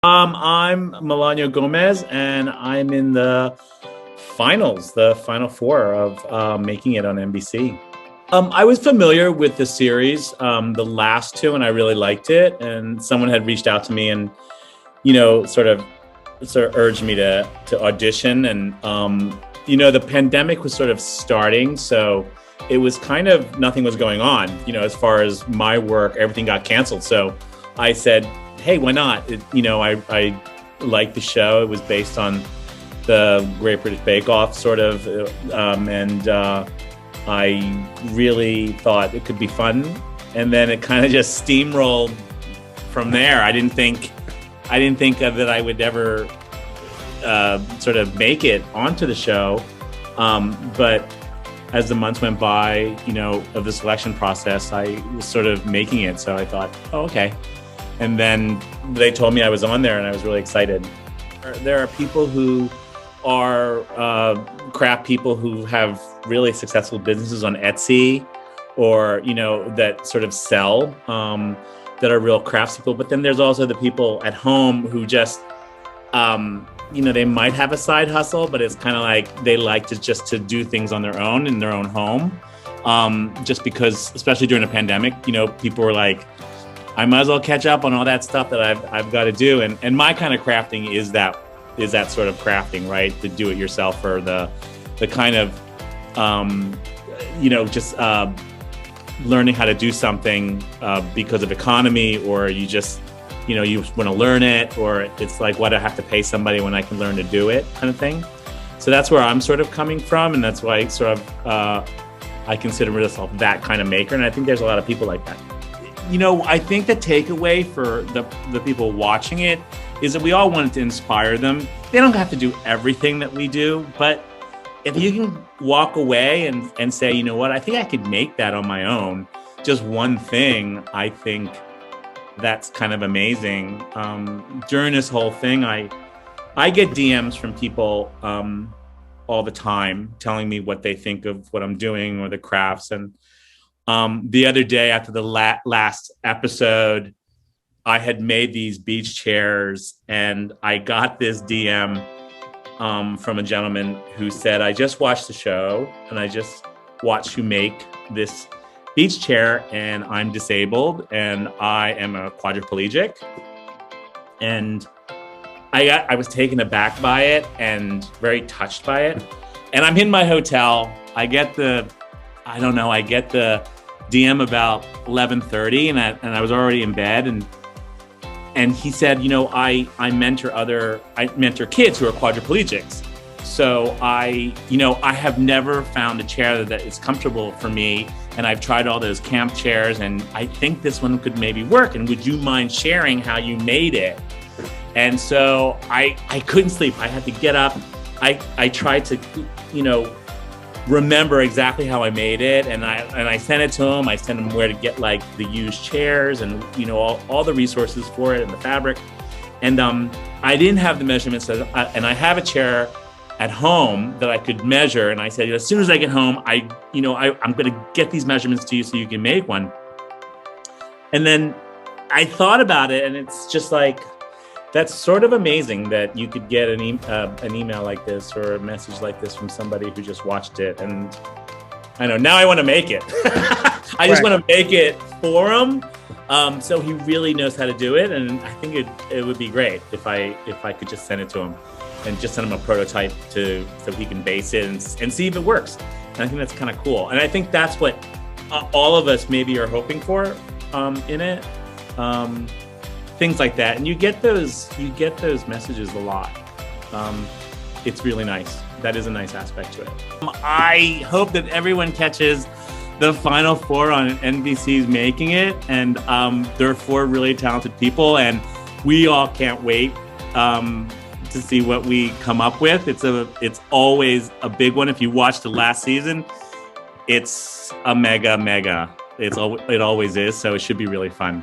I'm Melañio Gomez, and I'm in the finals, the final four of making it on NBC. I was familiar with the series, the last two, and I really liked it. And someone had reached out to me and, sort of urged me to audition. And the pandemic was sort of starting, so it was kind of nothing was going on. As far as my work, everything got canceled. So I said, hey, why not? I liked the show. It was based on the Great British Bake Off, sort of, and I really thought it could be fun. And then it kind of just steamrolled from there. I didn't think that I would ever sort of make it onto the show, but as the months went by, of the selection process, I was sort of making it. So I thought, oh, okay. And then they told me I was on there, and I was really excited. There are people who are craft people who have really successful businesses on Etsy, or that sort of sell, that are real craftspeople. But then there's also the people at home who just they might have a side hustle, but it's kind of like they like to do things on their own in their own home, just because, especially during the pandemic, people were like, I might as well catch up on all that stuff that I've got to do. And my kind of crafting is that sort of crafting, right? The do it yourself, or the kind of, just learning how to do something because of economy, or you just, you want to learn it, or it's like, why do I have to pay somebody when I can learn to do it, kind of thing. So that's where I'm sort of coming from. And that's why I consider myself that kind of maker. And I think there's a lot of people like that. I think the takeaway for the people watching it is that we all want to inspire them. They don't have to do everything that we do, but if you can walk away and say, you know what, I think I could make that on my own, just one thing, I think that's kind of amazing. During this whole thing, I get DMs from people all the time telling me what they think of what I'm doing or the crafts. And the other day, after the last episode, I had made these beach chairs, and I got this DM from a gentleman who said, I just watched the show, and I just watched you make this beach chair, and I'm disabled, and I am a quadriplegic. And I was taken aback by it and very touched by it. And I'm in my hotel. I get the DM about 11:30, and I was already in bed, and he said, I mentor kids who are quadriplegics. So I have never found a chair that is comfortable for me, and I've tried all those camp chairs, and I think this one could maybe work. And would you mind sharing how you made it? And so I couldn't sleep. I had to get up. I tried to, remember exactly how I made it, and I sent it to him. I sent him where to get like the used chairs and all the resources for it and the fabric. And I didn't have the measurements, and I have a chair at home that I could measure. And I said, as soon as I get home, I'm going to get these measurements to you so you can make one. And then I thought about it, and it's just like, that's sort of amazing that you could get an email like this or a message like this from somebody who just watched it. And I know now I want to make it. I just want to make it for him. So he really knows how to do it. And I think it would be great if I could just send it to him and just send him a prototype so he can base it and see if it works. And I think that's kind of cool. And I think that's what all of us maybe are hoping for in it. Things like that, and you get those messages a lot. It's really nice. That is a nice aspect to it. I hope that everyone catches the final four on NBC's Making It, and there are four really talented people, and we all can't wait to see what we come up with. It's always a big one. If you watch the last season, it's a mega. It always is. So it should be really fun.